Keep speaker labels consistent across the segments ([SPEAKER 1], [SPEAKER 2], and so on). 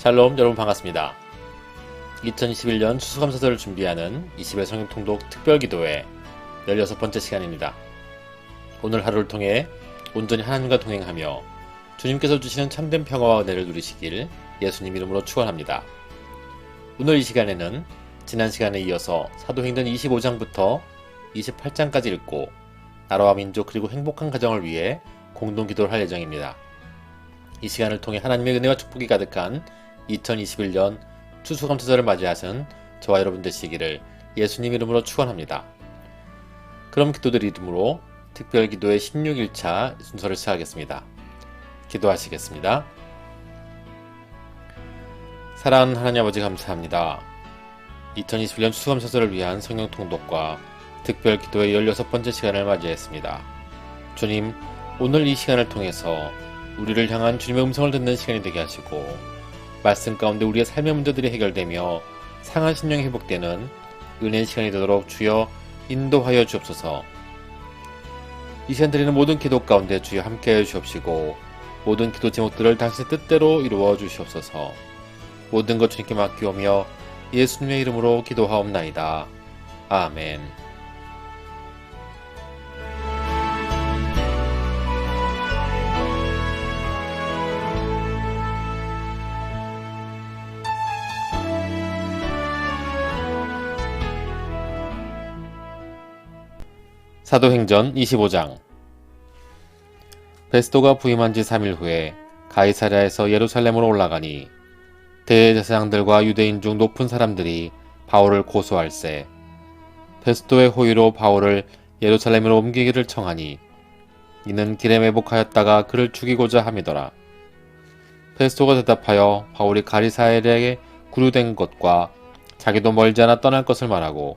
[SPEAKER 1] 샬롬, 여러분 반갑습니다. 2021년 추수감사절을 준비하는 20일 성경통독 특별기도회 16번째 시간입니다. 오늘 하루를 통해 온전히 하나님과 동행하며 주님께서 주시는 참된 평화와 은혜를 누리시길 예수님 이름으로 축원합니다. 오늘 이 시간에는 지난 시간에 이어서 사도행전 25장부터 28장까지 읽고 나라와 민족 그리고 행복한 가정을 위해 공동기도를 할 예정입니다. 이 시간을 통해 하나님의 은혜와 축복이 가득한 2021년 추수감사절을 맞이하신 저와 여러분 되시기를 예수님 이름으로 축원합니다. 그럼 기도들 이름으로 특별기도의 16일차 순서를 시작하겠습니다. 기도하시겠습니다. 사랑하는 하나님 아버지 감사합니다. 2021년 추수감사절을 위한 성경 통독과 특별기도의 16번째 시간을 맞이했습니다. 주님, 오늘 이 시간을 통해서 우리를 향한 주님의 음성을 듣는 시간이 되게 하시고 말씀 가운데 우리의 삶의 문제들이 해결되며 상한 심령이 회복되는 은혜의 시간이 되도록 주여 인도하여 주옵소서. 이 시간 드리는 모든 기도 가운데 주여 함께하여 주옵시고 모든 기도 제목들을 당신의 뜻대로 이루어 주시옵소서. 모든 것 주님께 맡기오며 예수님의 이름으로 기도하옵나이다. 아멘. 사도행전 25장. 베스도가 부임한 지 3일 후에 가이사랴에서 예루살렘으로 올라가니 대제사장들과 유대인 중 높은 사람들이 바울을 고소할세 베스도의 호의로 바울을 예루살렘으로 옮기기를 청하니 이는 길에 매복하였다가 그를 죽이고자 함이더라. 베스도가 대답하여 바울이 가이사랴에 구류된 것과 자기도 멀지 않아 떠날 것을 말하고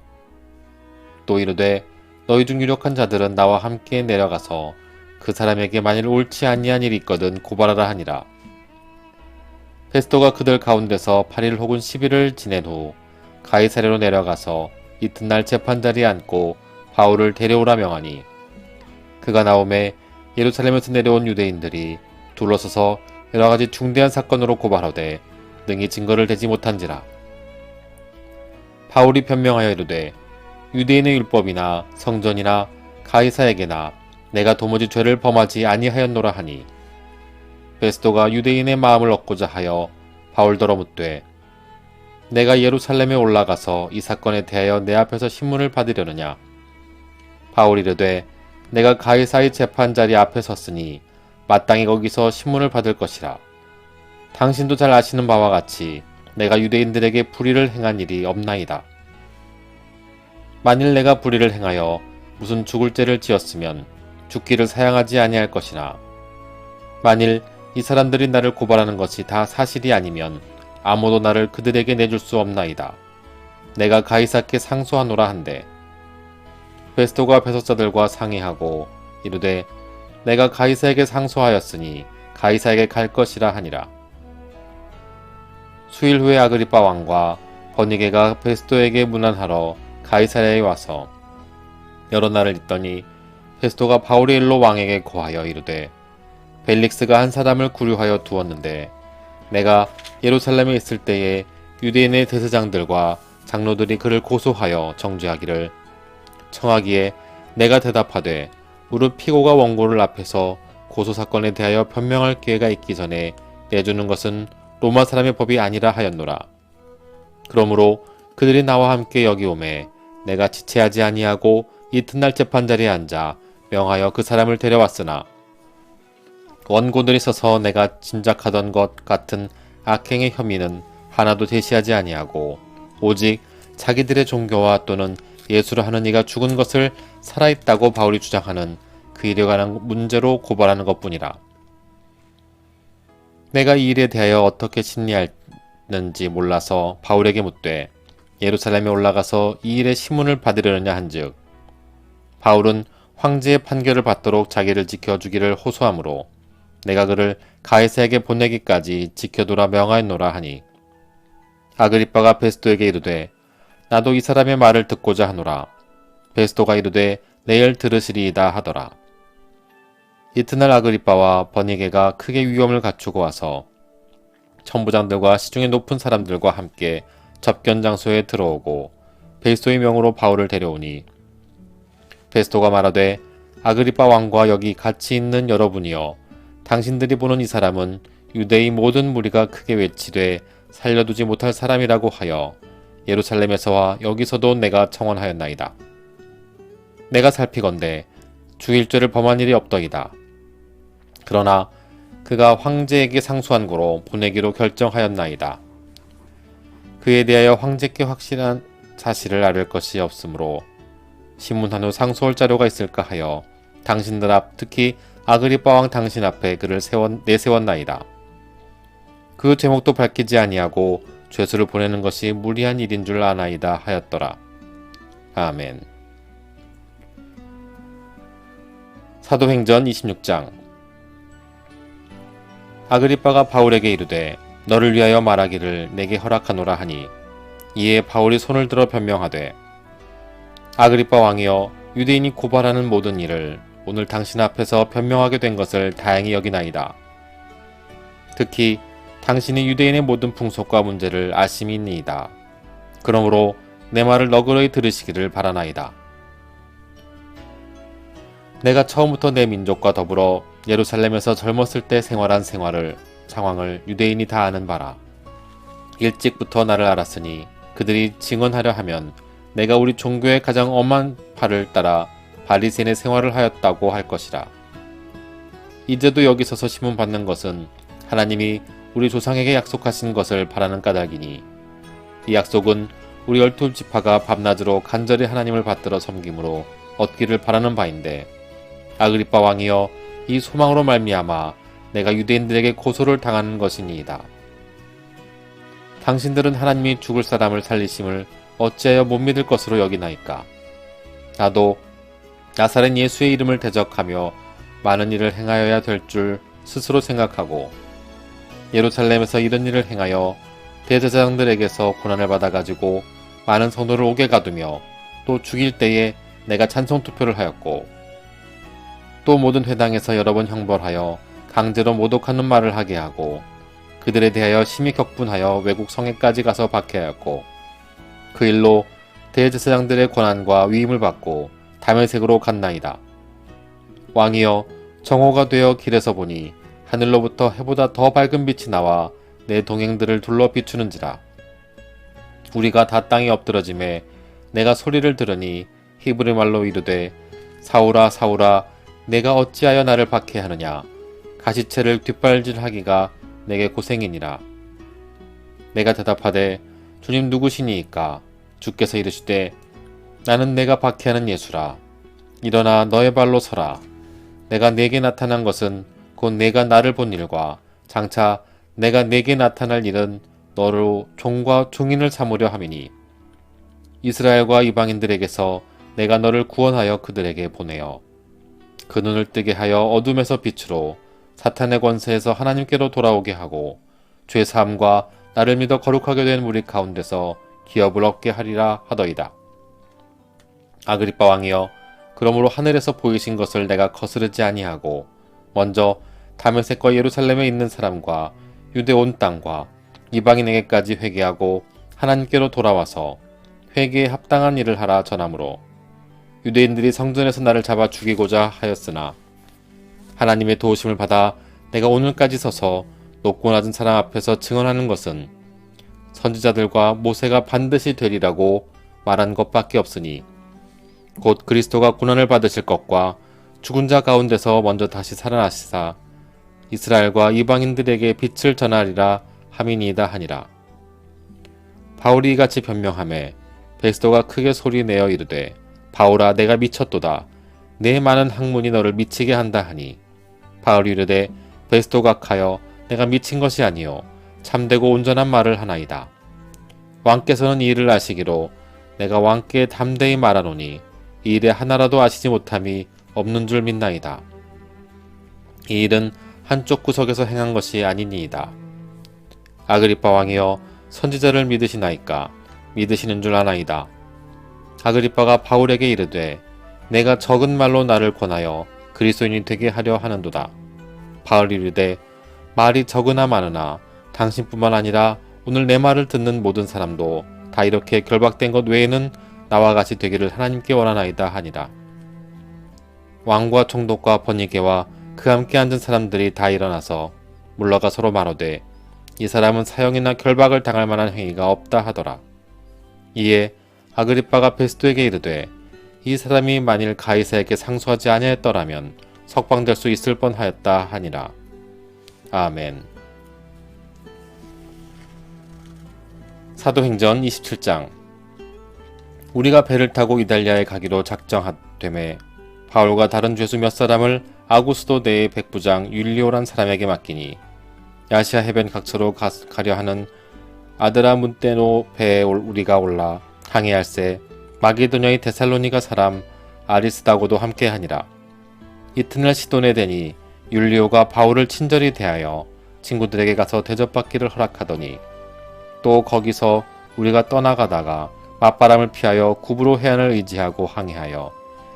[SPEAKER 1] 또 이르되 너희 중 유력한 자들은 나와 함께 내려가서 그 사람에게 만일 옳지 아니한 일이 있거든 고발하라 하니라. 베스도가 그들 가운데서 8일 혹은 10일을 지낸 후 가이사랴로 내려가서 이튿날 재판자리에 앉고 바울을 데려오라 명하니 그가 나오매 예루살렘에서 내려온 유대인들이 둘러서서 여러가지 중대한 사건으로 고발하되 능히 증거를 대지 못한지라. 바울이 변명하여 이르되 유대인의 율법이나 성전이나 가이사에게나 내가 도무지 죄를 범하지 아니하였노라 하니 베스도가 유대인의 마음을 얻고자 하여 바울더러 묻되 내가 예루살렘에 올라가서 이 사건에 대하여 내 앞에서 신문을 받으려느냐. 바울이 이르되 내가 가이사의 재판자리 앞에 섰으니 마땅히 거기서 신문을 받을 것이라. 당신도 잘 아시는 바와 같이 내가 유대인들에게 불의를 행한 일이 없나이다. 만일 내가 불의를 행하여 무슨 죽을 죄를 지었으면 죽기를 사양하지 아니할 것이나 만일 이 사람들이 나를 고발하는 것이 다 사실이 아니면 아무도 나를 그들에게 내줄 수 없나이다. 내가 가이사께 상소하노라 한대 베스도가 배석자들과 상의하고 이르되 내가 가이사에게 상소하였으니 가이사에게 갈 것이라 하니라. 수일 후에 아그리빠 왕과 버니게가 베스도에게 문안하러 가이사랴에 와서 여러 날을 있더니 베스도가 바울의 일로 왕에게 고하여 이르되 벨릭스가 한 사람을 구류하여 두었는데 내가 예루살렘에 있을 때에 유대인의 대제사장들과 장로들이 그를 고소하여 정죄하기를 청하기에 내가 대답하되 무릇 피고가 원고를 앞에서 고소사건에 대하여 변명할 기회가 있기 전에 내주는 것은 로마 사람의 법이 아니라 하였노라. 그러므로 그들이 나와 함께 여기 오매 내가 지체하지 아니하고 이튿날 재판자리에 앉아 명하여 그 사람을 데려왔으나 원고들이 서서 내가 짐작하던 것 같은 악행의 혐의는 하나도 제시하지 아니하고 오직 자기들의 종교와 또는 예수로 하는 이가 죽은 것을 살아있다고 바울이 주장하는 그 일에 관한 문제로 고발하는 것뿐이라. 내가 이 일에 대하여 어떻게 심리하는지 몰라서 바울에게 묻되 예루살렘에 올라가서 이 일의 신문을 받으려느냐 한즉 바울은 황제의 판결을 받도록 자기를 지켜주기를 호소하므로 내가 그를 가이사에게 보내기까지 지켜두라 명하였노라 하니 아그리빠가 베스도에게 이르되 나도 이 사람의 말을 듣고자 하노라. 베스도가 이르되 내일 들으시리이다 하더라. 이튿날 아그리빠와 버니게가 크게 위험을 갖추고 와서 천부장들과 시중에 높은 사람들과 함께 접견 장소에 들어오고 베스토의 명으로 바울을 데려오니 베스토가 말하되 아그리빠 왕과 여기 같이 있는 여러분이여 당신들이 보는 이 사람은 유대의 모든 무리가 크게 외치되 살려두지 못할 사람이라고 하여 예루살렘에서와 여기서도 내가 청원하였나이다. 내가 살피건대 주일죄를 범한 일이 없더이다. 그러나 그가 황제에게 상소한 고로 보내기로 결정하였나이다. 그에 대하여 황제께 확실한 사실을 알을 것이 없으므로 신문한 후 상소할 자료가 있을까 하여 당신들 앞 특히 아그리빠 왕 당신 앞에 그를 내세웠나이다. 그 제목도 밝히지 아니하고 죄수를 보내는 것이 무리한 일인 줄 아나이다 하였더라. 아멘. 사도행전 26장. 아그리빠가 바울에게 이르되 너를 위하여 말하기를 내게 허락하노라 하니 이에 바울이 손을 들어 변명하되 아그리빠 왕이여 유대인이 고발하는 모든 일을 오늘 당신 앞에서 변명하게 된 것을 다행히 여기나이다. 특히 당신이 유대인의 모든 풍속과 문제를 알심이 있니이다. 그러므로 내 말을 너그러이 들으시기를 바라나이다. 내가 처음부터 내 민족과 더불어 예루살렘에서 젊었을 때 생활한 상황을 유대인이 다 아는 바라. 일찍부터 나를 알았으니 그들이 증언하려 하면 내가 우리 종교의 가장 엄한 바를 따라 바리새인의 생활을 하였다고 할 것이라. 이제도 여기 서서 심문받는 것은 하나님이 우리 조상에게 약속하신 것을 바라는 까닭이니 이 약속은 우리 12지파가 밤낮으로 간절히 하나님을 받들어 섬김으로 얻기를 바라는 바인데 아그리빠 왕이여 이 소망으로 말미암아 내가 유대인들에게 고소를 당하는 것이니이다. 당신들은 하나님이 죽을 사람을 살리심을 어찌하여 못 믿을 것으로 여기나이까. 나도 나사렛 예수의 이름을 대적하며 많은 일을 행하여야 될 줄 스스로 생각하고 예루살렘에서 이런 일을 행하여 대제사장들에게서 고난을 받아가지고 많은 성도를 옥에 가두며 또 죽일 때에 내가 찬송 투표를 하였고 또 모든 회당에서 여러 번 형벌하여 강제로 모독하는 말을 하게 하고 그들에 대하여 심히 격분하여 외국 성에까지 가서 박해하였고 그 일로 대제사장들의 권한과 위임을 받고 다메섹으로 갔나이다. 왕이여 정오가 되어 길에서 보니 하늘로부터 해보다 더 밝은 빛이 나와 내 동행들을 둘러 비추는지라. 우리가 다 땅에 엎드러짐에 내가 소리를 들으니 히브리 말로 이르되 사울아 사울아 내가 어찌하여 나를 박해하느냐. 가시체를 뒷발질하기가 내게 고생이니라. 내가 대답하되 주님 누구시니이까. 주께서 이르시되 나는 내가 박해하는 예수라. 일어나 너의 발로 서라. 내가 네게 나타난 것은 곧 내가 나를 본 일과 장차 내가 네게 나타날 일은 너로 종과 종인을 삼으려 함이니 이스라엘과 이방인들에게서 내가 너를 구원하여 그들에게 보내어 그 눈을 뜨게 하여 어둠에서 빛으로 사탄의 권세에서 하나님께로 돌아오게 하고 죄사함과 나를 믿어 거룩하게 된 무리 가운데서 기업을 얻게 하리라 하더이다. 아그리빠 왕이여 그러므로 하늘에서 보이신 것을 내가 거스르지 아니하고 먼저 다메섹과 예루살렘에 있는 사람과 유대 온 땅과 이방인에게까지 회개하고 하나님께로 돌아와서 회개에 합당한 일을 하라 전하므로 유대인들이 성전에서 나를 잡아 죽이고자 하였으나 하나님의 도우심을 받아 내가 오늘까지 서서 높고 낮은 사람 앞에서 증언하는 것은 선지자들과 모세가 반드시 되리라고 말한 것밖에 없으니 곧 그리스도가 고난을 받으실 것과 죽은 자 가운데서 먼저 다시 살아나시사 이스라엘과 이방인들에게 빛을 전하리라 함이니이다 하니라. 바울이 이같이 변명하매 베스도가 크게 소리내어 이르되 바울아 내가 미쳤도다. 내 많은 학문이 너를 미치게 한다 하니 바울이 이르되 베스도가 하여 내가 미친 것이 아니요 참되고 온전한 말을 하나이다. 왕께서는 이 일을 아시기로 내가 왕께 담대히 말하노니 이 일에 하나라도 아시지 못함이 없는 줄 믿나이다. 이 일은 한쪽 구석에서 행한 것이 아니니이다. 아그리빠 왕이여 선지자를 믿으시나이까. 믿으시는 줄 아나이다. 아그리빠가 바울에게 이르되 내가 적은 말로 나를 권하여 그리스도인이 되게 하려 하는도다. 바울이 이르되 말이 적으나 많으나 당신뿐만 아니라 오늘 내 말을 듣는 모든 사람도 다 이렇게 결박된 것 외에는 나와 같이 되기를 하나님께 원하나이다 하니라. 왕과 총독과 번니게와 그 함께 앉은 사람들이 다 일어나서 물러가 서로 말하되 이 사람은 사형이나 결박을 당할 만한 행위가 없다 하더라. 이에 아그리빠가 베스도에게 이르되 이 사람이 만일 가이사에게 상소하지 아니하였더라면 석방될 수 있을 뻔하였다 하니라. 아멘. 사도행전 27장. 우리가 배를 타고 이달리아에 가기로 작정하되매 바울과 다른 죄수 몇 사람을 아구스도 내의 백부장 율리오란 사람에게 맡기니 야시아 해변 각처로 가려 하는 아드라문테노 배에 우리가 올라 항해할새 마게도냐의 데살로니가 사람 아리스다고도 함께하니라. 이튿날 시돈에 되니 율리오가 바울을 친절히 대하여 친구들에게 가서 대접받기를 허락하더니 또 거기서 우리가 떠나가다가 맞바람을 피하여 구브로 해안을 의지하고 항해하여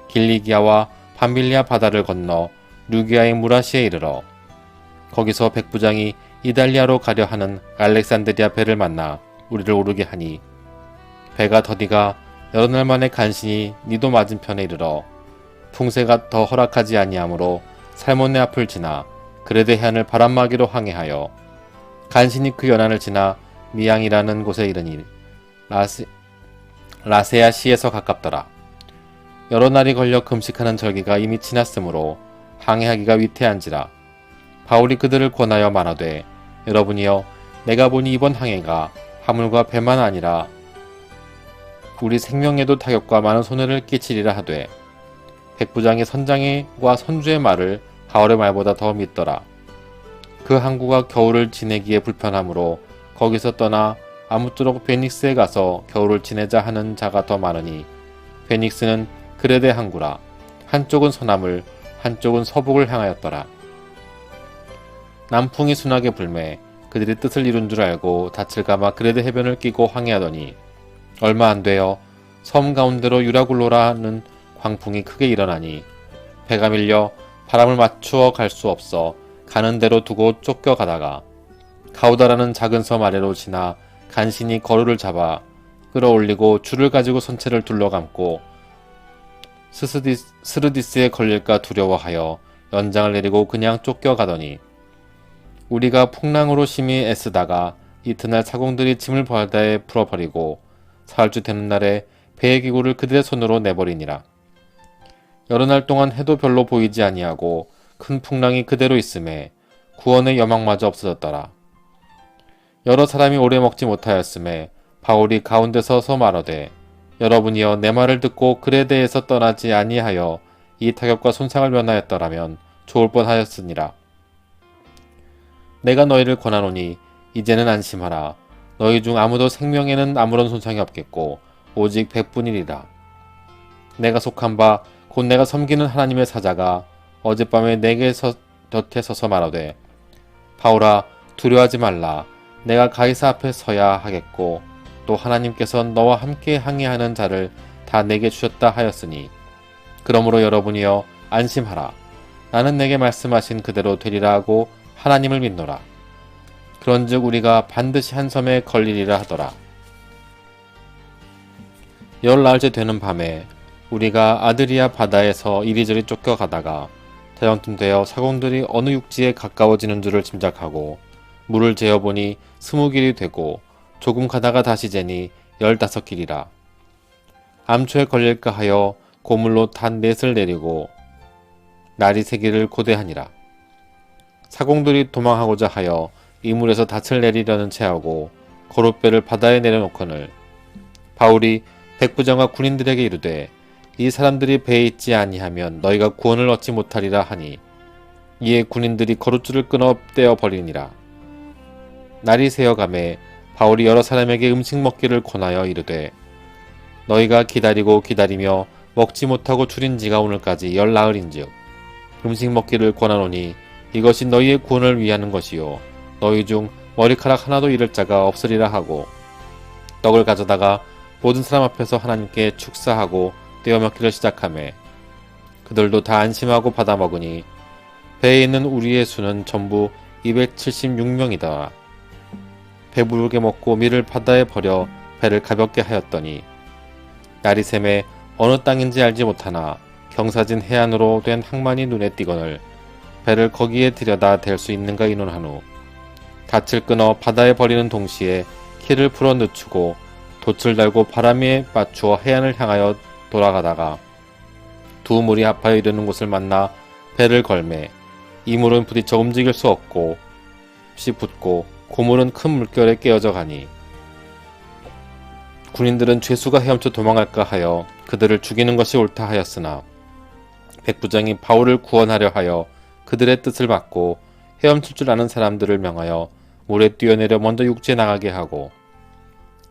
[SPEAKER 1] 길리기아와 밤빌리아 바다를 건너 루기아의 무라시에 이르러 거기서 백부장이 이달리아로 가려 하는 알렉산드리아 배를 만나 우리를 오르게 하니 배가 더디가 여러 날 만에 간신히 니도 맞은편에 이르러 풍세가 더 허락하지 아니하므로 살몬네 앞을 지나 그레데 해안을 바람막이로 항해하여 간신히 그 연안을 지나 미양이라는 곳에 이르니 라세아 시에서 가깝더라. 여러 날이 걸려 금식하는 절기가 이미 지났으므로 항해하기가 위태한지라. 바울이 그들을 권하여 말하되 여러분이여 내가 보니 이번 항해가 화물과 배만 아니라 우리 생명에도 타격과 많은 손해를 끼치리라 하되 백부장의 선장과 선주의 말을 바울의 말보다 더 믿더라. 그 항구가 겨울을 지내기에 불편하므로 거기서 떠나 아무쪼록 베닉스에 가서 겨울을 지내자 하는 자가 더 많으니 베닉스는 그레데 항구라. 한쪽은 서남을 한쪽은 서북을 향하였더라. 남풍이 순하게 불매 그들이 뜻을 이룬 줄 알고 다칠까봐 그레데 해변을 끼고 항해하더니 얼마 안 되어 섬 가운데로 유라굴로라는 광풍이 크게 일어나니 배가 밀려 바람을 맞추어 갈 수 없어 가는 대로 두고 쫓겨가다가 가우다라는 작은 섬 아래로 지나 간신히 거루를 잡아 끌어올리고 줄을 가지고 선체를 둘러감고 스르디스에 걸릴까 두려워하여 연장을 내리고 그냥 쫓겨가더니 우리가 풍랑으로 심히 애쓰다가 이튿날 사공들이 짐을 바다에 풀어버리고 사흘째 되는 날에 배의 기구를 그들의 손으로 내버리니라. 여러 날 동안 해도 별로 보이지 아니하고 큰 풍랑이 그대로 있음에 구원의 여망마저 없어졌더라. 여러 사람이 오래 먹지 못하였음에 바울이 가운데 서서 말하되 여러분이여 내 말을 듣고 그레데에서 떠나지 아니하여 이 타격과 손상을 면하였더라면 좋을 뻔하였으니라. 내가 너희를 권하노니 이제는 안심하라. 너희 중 아무도 생명에는 아무런 손상이 없겠고 오직 백분이리라. 내가 속한 바 곧 내가 섬기는 하나님의 사자가 어젯밤에 내게 곁에 서서 말하되 바울아 두려워하지 말라. 내가 가이사 앞에 서야 하겠고 또 하나님께서 너와 함께 항해하는 자를 다 내게 주셨다 하였으니 그러므로 여러분이여 안심하라. 나는 내게 말씀하신 그대로 되리라 하고 하나님을 믿노라. 그런즉 우리가 반드시 한 섬에 걸리리라 하더라. 열날째 되는 밤에 우리가 아드리아 바다에서 이리저리 쫓겨가다가 대형쯤 되어 사공들이 어느 육지에 가까워지는 줄을 짐작하고 물을 재어보니 20길이 되고 조금 가다가 다시 재니 15길이라. 암초에 걸릴까 하여 고물로 단 넷을 내리고 날이 새기를 고대하니라. 사공들이 도망하고자 하여 이물에서 닻을 내리려는 체하고 거룻배를 바다에 내려놓거늘 바울이 백부장과 군인들에게 이르되 이 사람들이 배에 있지 아니하면 너희가 구원을 얻지 못하리라 하니 이에 군인들이 거룻줄을 끊어 떼어 버리니라. 날이 새어가매 바울이 여러 사람에게 음식 먹기를 권하여 이르되 너희가 기다리고 기다리며 먹지 못하고 줄인 지가 오늘까지 10나흘인즉 음식 먹기를 권하노니 이것이 너희의 구원을 위하는 것이요 너희 중 머리카락 하나도 잃을 자가 없으리라 하고 떡을 가져다가 모든 사람 앞에서 하나님께 축사하고 떼어 먹기를 시작하매 그들도 다 안심하고 받아 먹으니 배에 있는 우리의 수는 전부 276명이다. 배부르게 먹고 밀을 바다에 버려 배를 가볍게 하였더니 날이 샘에 어느 땅인지 알지 못하나 경사진 해안으로 된 항만이 눈에 띄거늘 배를 거기에 들여다 댈 수 있는가 의논한 후 닻을 끊어 바다에 버리는 동시에 키를 풀어 늦추고 돛을 달고 바람에 맞추어 해안을 향하여 돌아가다가 두 물이 합하여 이르는 곳을 만나 배를 걸매 이 물은 부딪혀 움직일 수 없고 시 붙고 고물은 큰 물결에 깨어져 가니 군인들은 죄수가 헤엄쳐 도망할까 하여 그들을 죽이는 것이 옳다 하였으나 백부장이 바울을 구원하려 하여 그들의 뜻을 받고 헤엄칠 줄 아는 사람들을 명하여 물에 뛰어내려 먼저 육지에 나가게 하고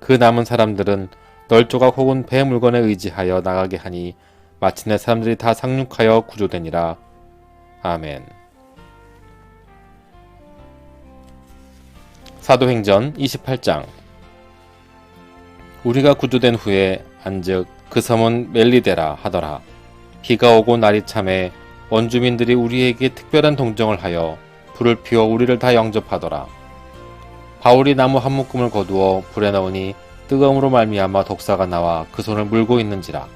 [SPEAKER 1] 그 남은 사람들은 널조각 혹은 배 물건에 의지하여 나가게 하니 마침내 사람들이 다 상륙하여 구조되니라. 아멘. 사도행전 28장. 우리가 구조된 후에 안즉 그 섬은 멜리데라 하더라. 비가 오고 날이 참해 원주민들이 우리에게 특별한 동정을 하여 불을 피워 우리를 다 영접하더라. 바울이 나무 한 묶음을 거두어 불에 넣으니 뜨거움으로 말미암아 독사가 나와 그 손을 물고 있는지라.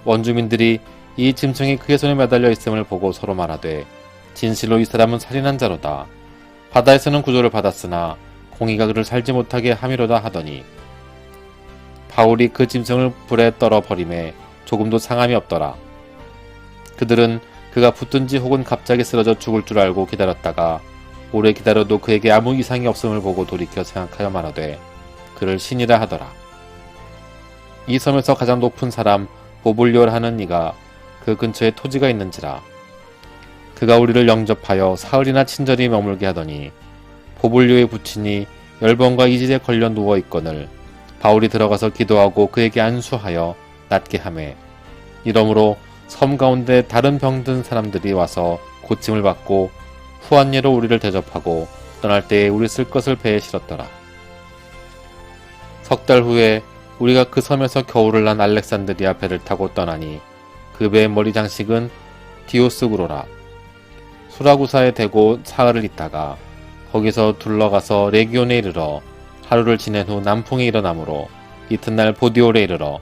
[SPEAKER 1] 원주민들이 이 짐승이 그의 손에 매달려 있음을 보고 서로 말하되 진실로 이 사람은 살인한 자로다. 바다에서는 구조를 받았으나 공의가 그를 살지 못하게 함이로다 하더니 바울이 그 짐승을 불에 떨어 버림에 조금도 상함이 없더라. 그들은 그가 붙든지 혹은 갑자기 쓰러져 죽을 줄 알고 기다렸다가 오래 기다려도 그에게 아무 이상이 없음을 보고 돌이켜 생각하여 말하되 그를 신이라 하더라. 이 섬에서 가장 높은 사람 보블리오라 하는 이가 그 근처에 토지가 있는지라. 그가 우리를 영접하여 사흘이나 친절히 머물게 하더니 보블리오의 부친이 열병과 이질에 걸려 누워 있거늘 바울이 들어가서 기도하고 그에게 안수하여 낫게 하매 이러므로 섬 가운데 다른 병든 사람들이 와서 고침을 받고 후한 예로 우리를 대접하고 떠날 때에 우리 쓸 것을 배에 실었더라. 석 달 후에 우리가 그 섬에서 겨울을 난 알렉산드리아 배를 타고 떠나니 그 배의 머리 장식은 디오스구로라. 수라구사에 대고 사흘을 있다가 거기서 둘러가서 레기온에 이르러 하루를 지낸 후 남풍이 일어나므로 이튿날 보디올에 이르러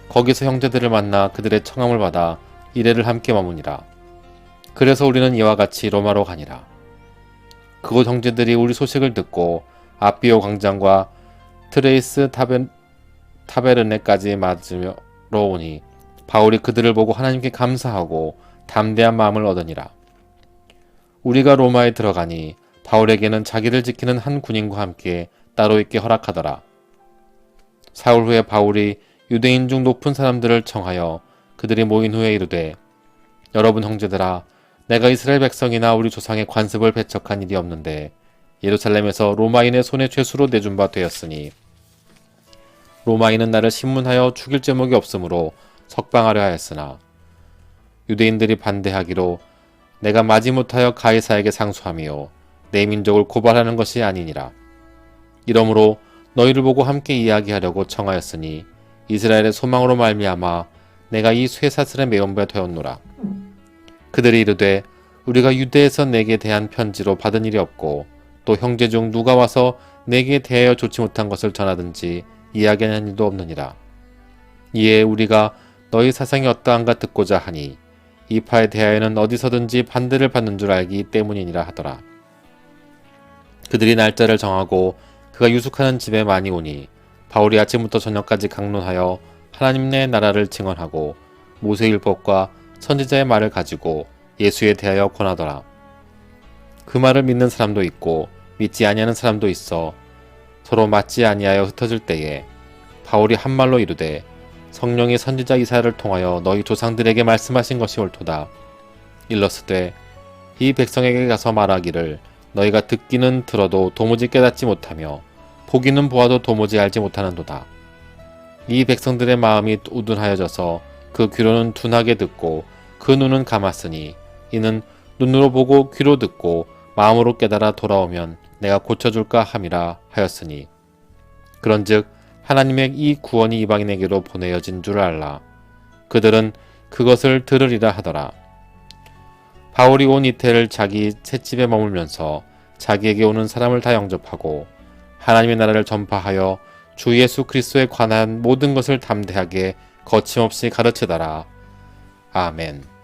[SPEAKER 1] 거기서 형제들을 만나 그들의 청함을 받아 이레를 함께 머무니라. 그래서 우리는 이와 같이 로마로 가니라. 그곳 형제들이 우리 소식을 듣고 아비오 광장과 트레이스 타베르네까지 맞으러 오니 바울이 그들을 보고 하나님께 감사하고 담대한 마음을 얻으니라. 우리가 로마에 들어가니 바울에게는 자기를 지키는 한 군인과 함께 따로 있게 허락하더라. 사흘 후에 바울이 유대인 중 높은 사람들을 청하여 그들이 모인 후에 이르되 여러분 형제들아, 내가 이스라엘 백성이나 우리 조상의 관습을 배척한 일이 없는데 예루살렘에서 로마인의 손에 죄수로 내준 바 되었으니 로마인은 나를 신문하여 죽일 제목이 없으므로 석방하려 하였으나 유대인들이 반대하기로 내가 마지못하여 가이사에게 상소하며 내 민족을 고발하는 것이 아니니라. 이러므로 너희를 보고 함께 이야기하려고 청하였으니 이스라엘의 소망으로 말미암아 내가 이 쇠사슬에 매운 바 되었노라. 그들이 이르되 우리가 유대에서 내게 대한 편지로 받은 일이 없고 또 형제 중 누가 와서 내게 대하여 좋지 못한 것을 전하든지 이야기한 일도 없느니라. 이에 우리가 너희 사상이 어떠한가 듣고자 하니 이 파에 대하여는 어디서든지 반대를 받는 줄 알기 때문이니라 하더라. 그들이 날짜를 정하고 그가 유숙하는 집에 많이 오니 바울이 아침부터 저녁까지 강론하여 하나님의 나라를 증언하고 모세율법과 선지자의 말을 가지고 예수에 대하여 권하더라. 그 말을 믿는 사람도 있고 믿지 아니하는 사람도 있어 서로 맞지 아니하여 흩어질 때에 바울이 한 말로 이르되 성령이 선지자 이사야를 통하여 너희 조상들에게 말씀하신 것이 옳도다. 일러스되 이 백성에게 가서 말하기를 너희가 듣기는 들어도 도무지 깨닫지 못하며 보기는 보아도 도무지 알지 못하는도다. 이 백성들의 마음이 우둔하여져서 그 귀로는 둔하게 듣고 그 눈은 감았으니 이는 눈으로 보고 귀로 듣고 마음으로 깨달아 돌아오면 내가 고쳐줄까 함이라 하였으니 그런즉 하나님의 이 구원이 이방인에게로 보내어진 줄 알라. 그들은 그것을 들으리라 하더라. 바울이 온 이태를 자기 셋집에 머물면서 자기에게 오는 사람을 다 영접하고 하나님의 나라를 전파하여 주 예수 그리스도에 관한 모든 것을 담대하게 거침없이 가르치더라. 아멘.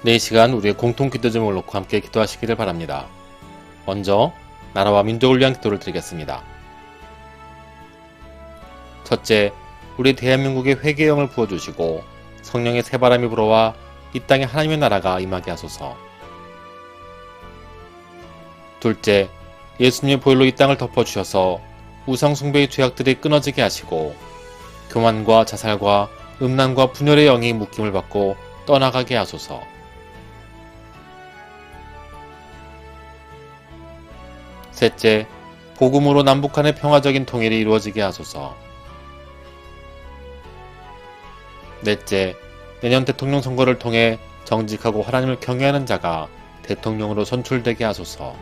[SPEAKER 1] 네, 이 시간 우리의 공통 기도 제목을 놓고 함께 기도하시기를 바랍니다. 먼저 나라와 민족을 위한 기도를 드리겠습니다. 첫째, 우리 대한민국의 회개의 영을 부어주시고 성령의 새바람이 불어와 이 땅에 하나님의 나라가 임하게 하소서. 둘째, 예수님의 보혈로 이 땅을 덮어주셔서 우상숭배의 죄악들이 끊어지게 하시고 교만과 자살과 음란과 분열의 영이 묶임을 받고 떠나가게 하소서. 셋째, 복음으로 남북한의 평화적인 통일이 이루어지게 하소서. 넷째, 내년 대통령 선거를 통해 정직하고 하나님을 경외하는 자가 대통령으로 선출되게 하소서.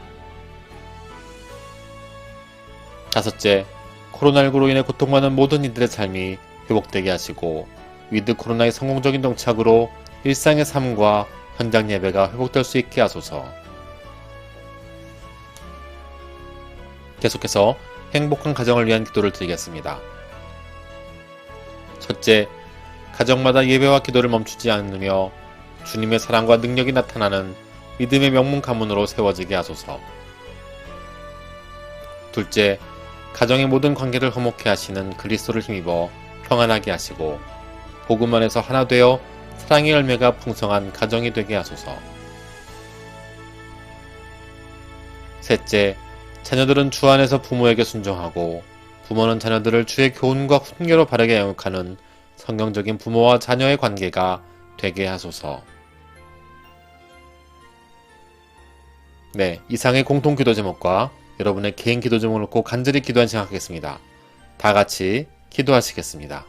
[SPEAKER 1] 다섯째, 코로나19로 인해 고통받는 모든 이들의 삶이 회복되게 하시고 위드 코로나의 성공적인 정착으로 일상의 삶과 현장 예배가 회복될 수 있게 하소서. 계속해서 행복한 가정을 위한 기도를 드리겠습니다. 첫째, 가정마다 예배와 기도를 멈추지 않으며 주님의 사랑과 능력이 나타나는 믿음의 명문 가문으로 세워지게 하소서. 둘째, 가정의 모든 관계를 화목케 하시는 그리스도를 힘입어 평안하게 하시고 복음 안에서 하나 되어 사랑의 열매가 풍성한 가정이 되게 하소서. 셋째, 자녀들은 주 안에서 부모에게 순종하고 부모는 자녀들을 주의 교훈과 훈계로 바르게 양육하는 성경적인 부모와 자녀의 관계가 되게 하소서. 네, 이상의 공통 기도 제목과 여러분의 개인 기도 제목을 놓고 간절히 기도한 시간 갖겠습니다. 다 같이 기도하시겠습니다.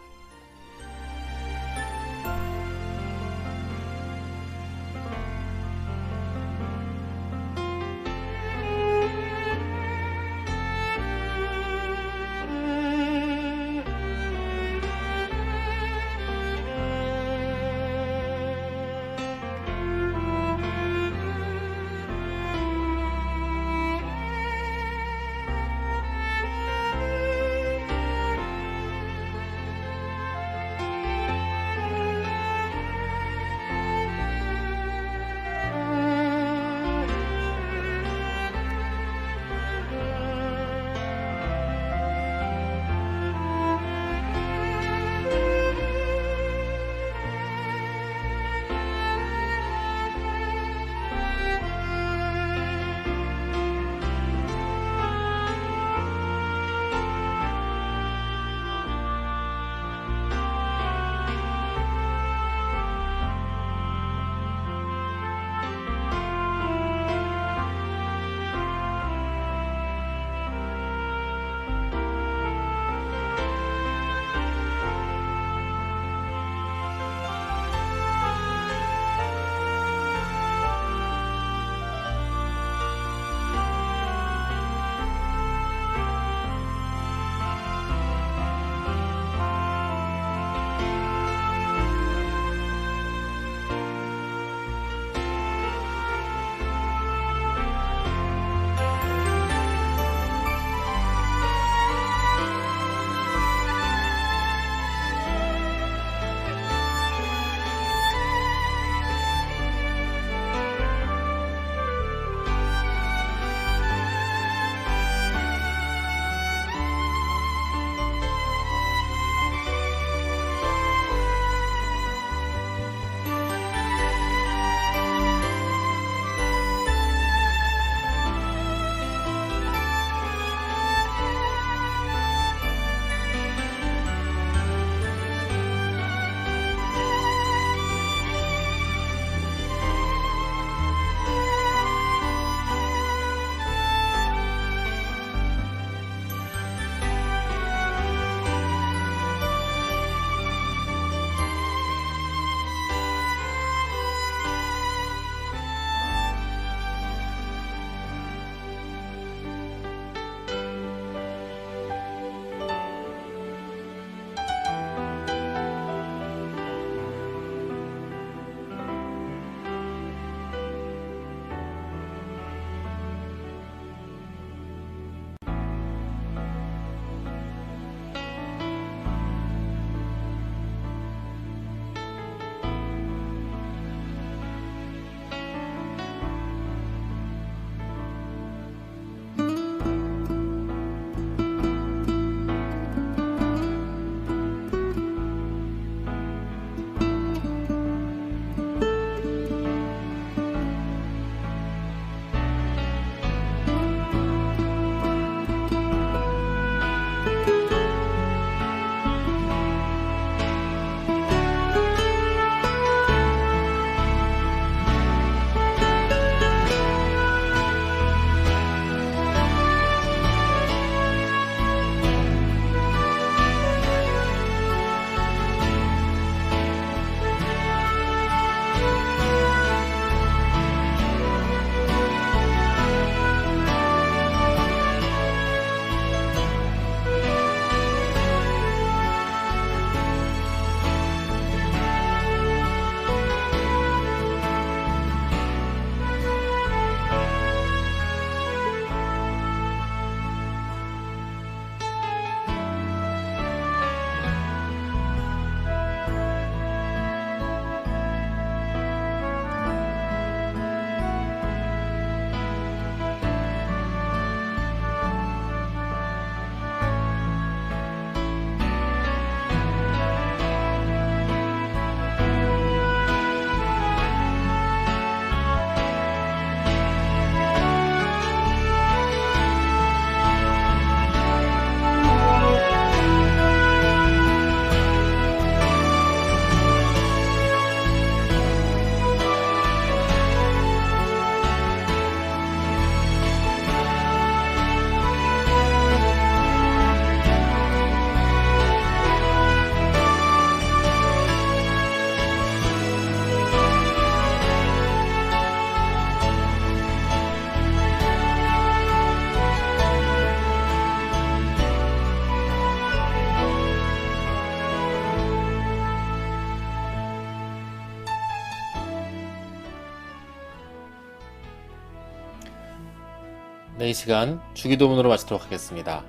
[SPEAKER 1] 네, 이 시간 주기도문으로 마치도록 하겠습니다.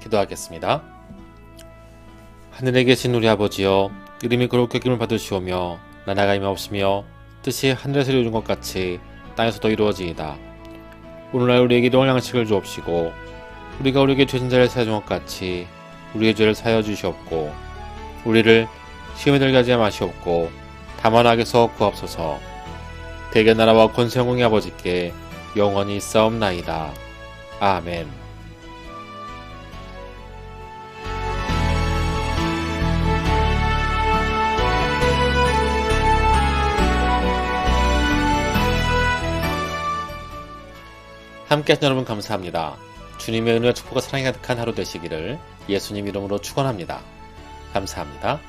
[SPEAKER 1] 기도하겠습니다. 하늘에 계신 우리 아버지여, 이름이 거룩히 여김을 받으시오며 나라가 임하옵시며 뜻이 하늘에서 이루어진 것 같이 땅에서도 이루어지이다. 오늘날 우리에게 일용할 양식을 주옵시고 우리가 우리에게 죄진 자를 사하준 것 같이 우리의 죄를 사하여 주시옵고 우리를 시험에 들게 하지 마시옵고 다만 악에서 구하옵소서. 대개 나라와 권세 영광의 아버지께 영원히 있사옵나이다. 아멘. 함께하신 여러분 감사합니다. 주님의 은혜와 축복과 사랑이 가득한 하루 되시기를 예수님 이름으로 축원합니다. 감사합니다.